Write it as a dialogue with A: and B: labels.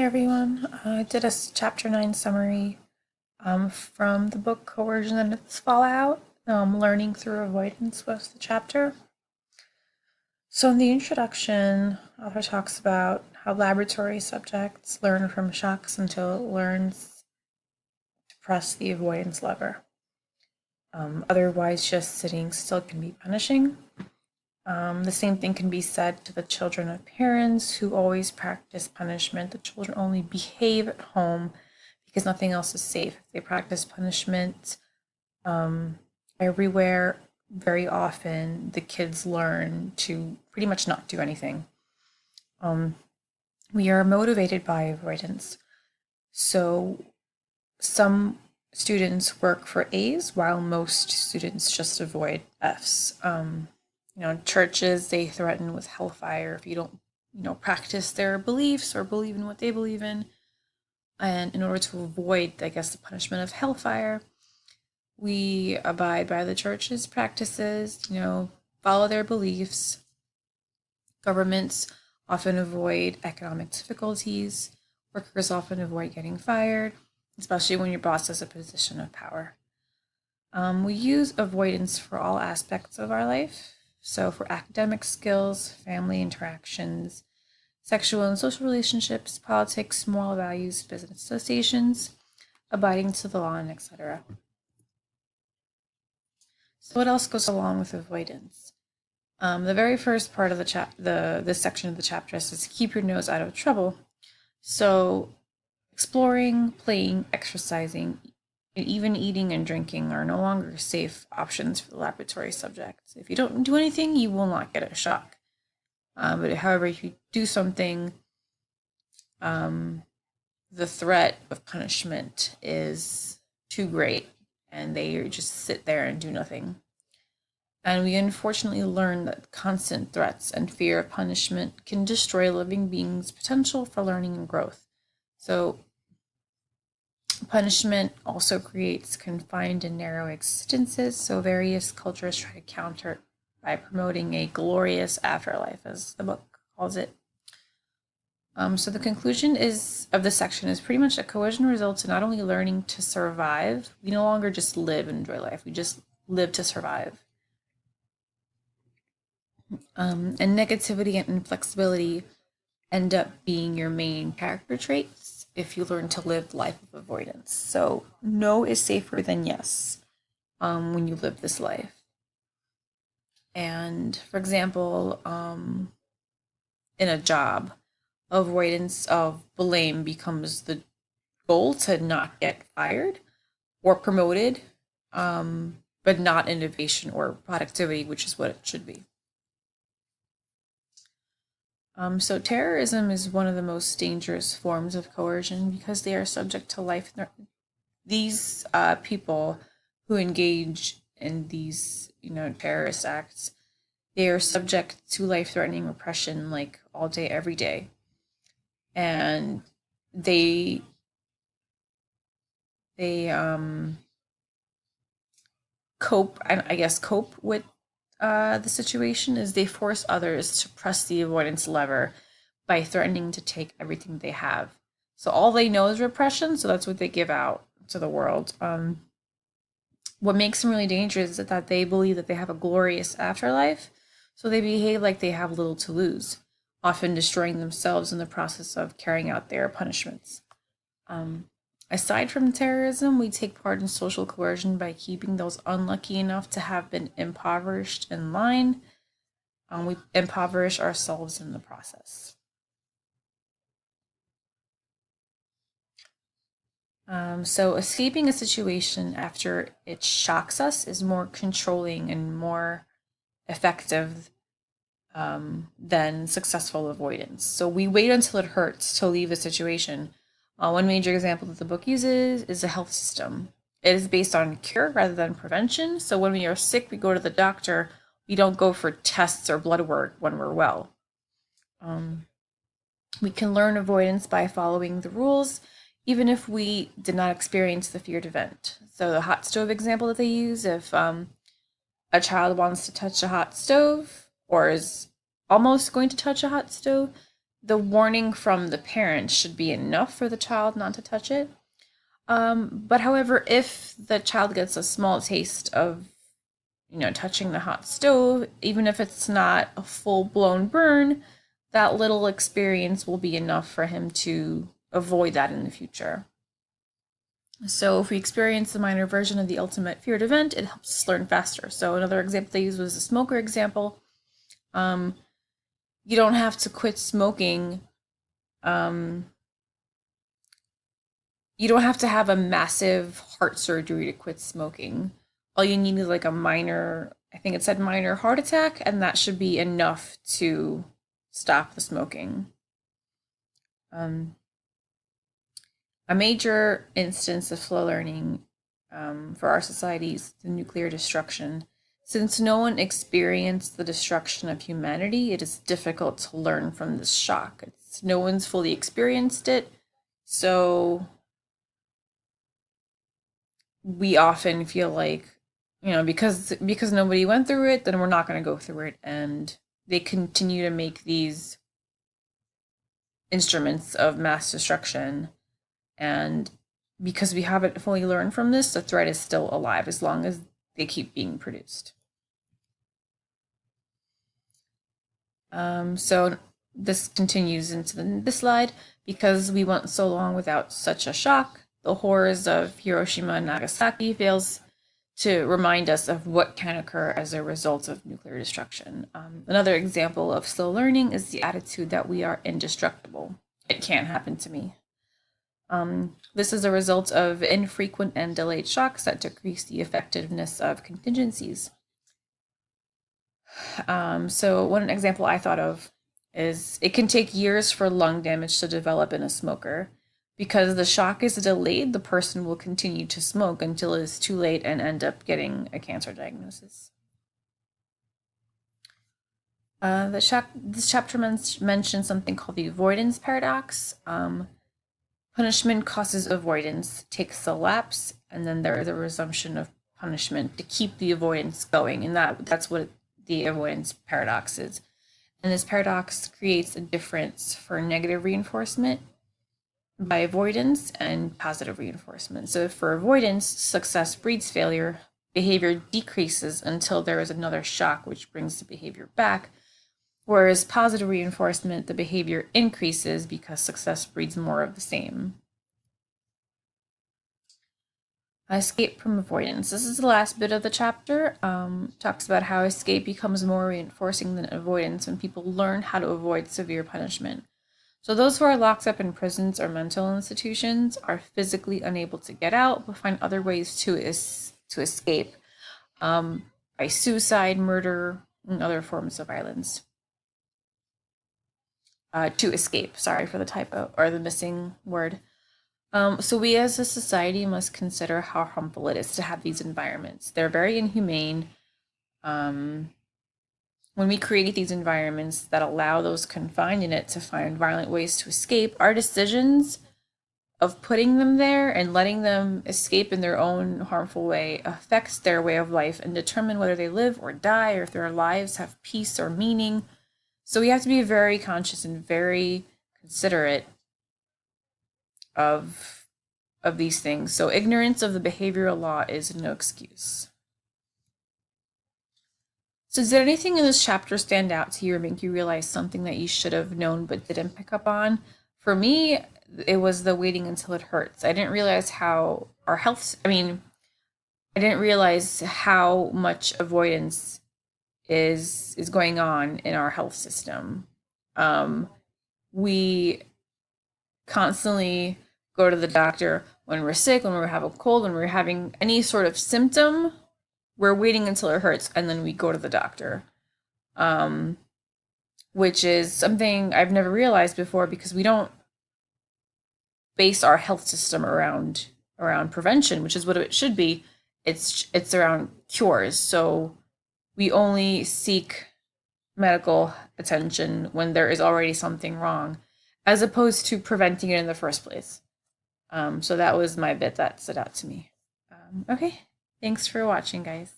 A: everyone. I did a chapter 9 summary from the book Coercion and its Fallout. Learning through avoidance was the chapter. So in the introduction, author talks about how laboratory subjects learn from shocks until it learns to press the avoidance lever. Otherwise, just sitting still can be punishing. The same thing can be said to the children of parents who always practice punishment. The children only behave at home because nothing else is safe. If they practice punishment everywhere, very often the kids learn to pretty much not do anything. We are motivated by avoidance. So some students work for A's while most students just avoid F's. Churches, they threaten with hellfire if you don't, practice their beliefs or believe in what they believe in. And in order to avoid, I guess, the punishment of hellfire, we abide by the church's practices, follow their beliefs. Governments often avoid economic difficulties. Workers often avoid getting fired, especially when your boss has a position of power. We use avoidance for all aspects of our life. So for academic skills, family interactions, sexual and social relationships, politics, moral values, business associations, abiding to the law, and etc. So what else goes along with avoidance? The very first part of this section of the chapter says keep your nose out of trouble. So exploring, playing, exercising, and even eating and drinking are no longer safe options for the laboratory subjects. If you don't do anything, you will not get a shock. But however, if you do something, the threat of punishment is too great, and they just sit there and do nothing. And we unfortunately learn that constant threats and fear of punishment can destroy living beings' potential for learning and growth. So punishment also creates confined and narrow existences, so various cultures try to counter it by promoting a glorious afterlife, as the book calls it. So the conclusion of this section is pretty much that coercion results in not only learning to survive, we no longer just live and enjoy life, we just live to survive. And negativity and inflexibility end up being your main character traits if you learn to live the life of avoidance. So no is safer than yes when you live this life. And for example, in a job, avoidance of blame becomes the goal to not get fired or promoted, but not innovation or productivity, which is what it should be. So terrorism is one of the most dangerous forms of coercion because they are subject to life. These people who engage in these, terrorist acts, they are subject to life-threatening repression like all day, every day. And they cope with the situation is they force others to press the avoidance lever by threatening to take everything they have. So all they know is repression, so that's what they give out to the world. What makes them really dangerous is that they believe that they have a glorious afterlife, so they behave like they have little to lose, often destroying themselves in the process of carrying out their punishments. Aside from terrorism, we take part in social coercion by keeping those unlucky enough to have been impoverished in line. We impoverish ourselves in the process. So escaping a situation after it shocks us is more controlling and more effective than successful avoidance. So we wait until it hurts to leave a situation. One major example that the book uses is the health system. It is based on cure rather than prevention. So when we are sick, we go to the doctor. We don't go for tests or blood work when we're well. We can learn avoidance by following the rules, even if we did not experience the feared event. So the hot stove example that they use, if a child wants to touch a hot stove or is almost going to touch a hot stove, the warning from the parents should be enough for the child not to touch it. But however, if the child gets a small taste of, touching the hot stove, even if it's not a full blown burn, that little experience will be enough for him to avoid that in the future. So if we experience the minor version of the ultimate feared event, it helps us learn faster. So another example they used was the smoker example. You don't have to quit smoking. You don't have to have a massive heart surgery to quit smoking. All you need is like a minor, I think it said minor heart attack, and that should be enough to stop the smoking. A major instance of slow learning for our society is the nuclear destruction. Since no one experienced the destruction of humanity, it is difficult to learn from this shock. No one's fully experienced it, so we often feel like, because nobody went through it, then we're not going to go through it, and they continue to make these instruments of mass destruction. And because we haven't fully learned from this, the threat is still alive as long as they keep being produced. So this continues into this slide. Because we went so long without such a shock, the horrors of Hiroshima and Nagasaki fails to remind us of what can occur as a result of nuclear destruction. Another example of slow learning is the attitude that we are indestructible. It can't happen to me. This is a result of infrequent and delayed shocks that decrease the effectiveness of contingencies. So one example I thought of is it can take years for lung damage to develop in a smoker. Because the shock is delayed, the person will continue to smoke until it is too late and end up getting a cancer diagnosis. This chapter mentions something called the avoidance paradox. Punishment causes avoidance, takes the lapse, and then there is a resumption of punishment to keep the avoidance going. And that's what the avoidance paradox is. And this paradox creates a difference for negative reinforcement by avoidance and positive reinforcement. So for avoidance, success breeds failure, behavior decreases until there is another shock which brings the behavior back. Whereas positive reinforcement, the behavior increases because success breeds more of the same. Escape from avoidance. This is the last bit of the chapter. Talks about how escape becomes more reinforcing than avoidance when people learn how to avoid severe punishment. So those who are locked up in prisons or mental institutions are physically unable to get out, but find other ways to escape by suicide, murder, and other forms of violence. To escape, sorry for the typo or the missing word. So we as a society must consider how harmful it is to have these environments. They're very inhumane. When we create these environments that allow those confined in it to find violent ways to escape, our decisions of putting them there and letting them escape in their own harmful way affects their way of life and determine whether they live or die or if their lives have peace or meaning. So we have to be very conscious and very considerate of these things. So ignorance of the behavioral law is no excuse. So did anything in this chapter stand out to you or make you realize something that you should have known but didn't pick up on? For me, it was the waiting until it hurts. I didn't realize how our health, I didn't realize how much avoidance is going on in our health system. We constantly go to the doctor when we're sick, when we have a cold, when we're having any sort of symptom. We're waiting until it hurts and then we go to the doctor, which is something I've never realized before because we don't base our health system around prevention, which is what it should be. It's around cures. So we only seek medical attention when there is already something wrong, as opposed to preventing it in the first place. So that was my bit that stood out to me. Okay, thanks for watching, guys.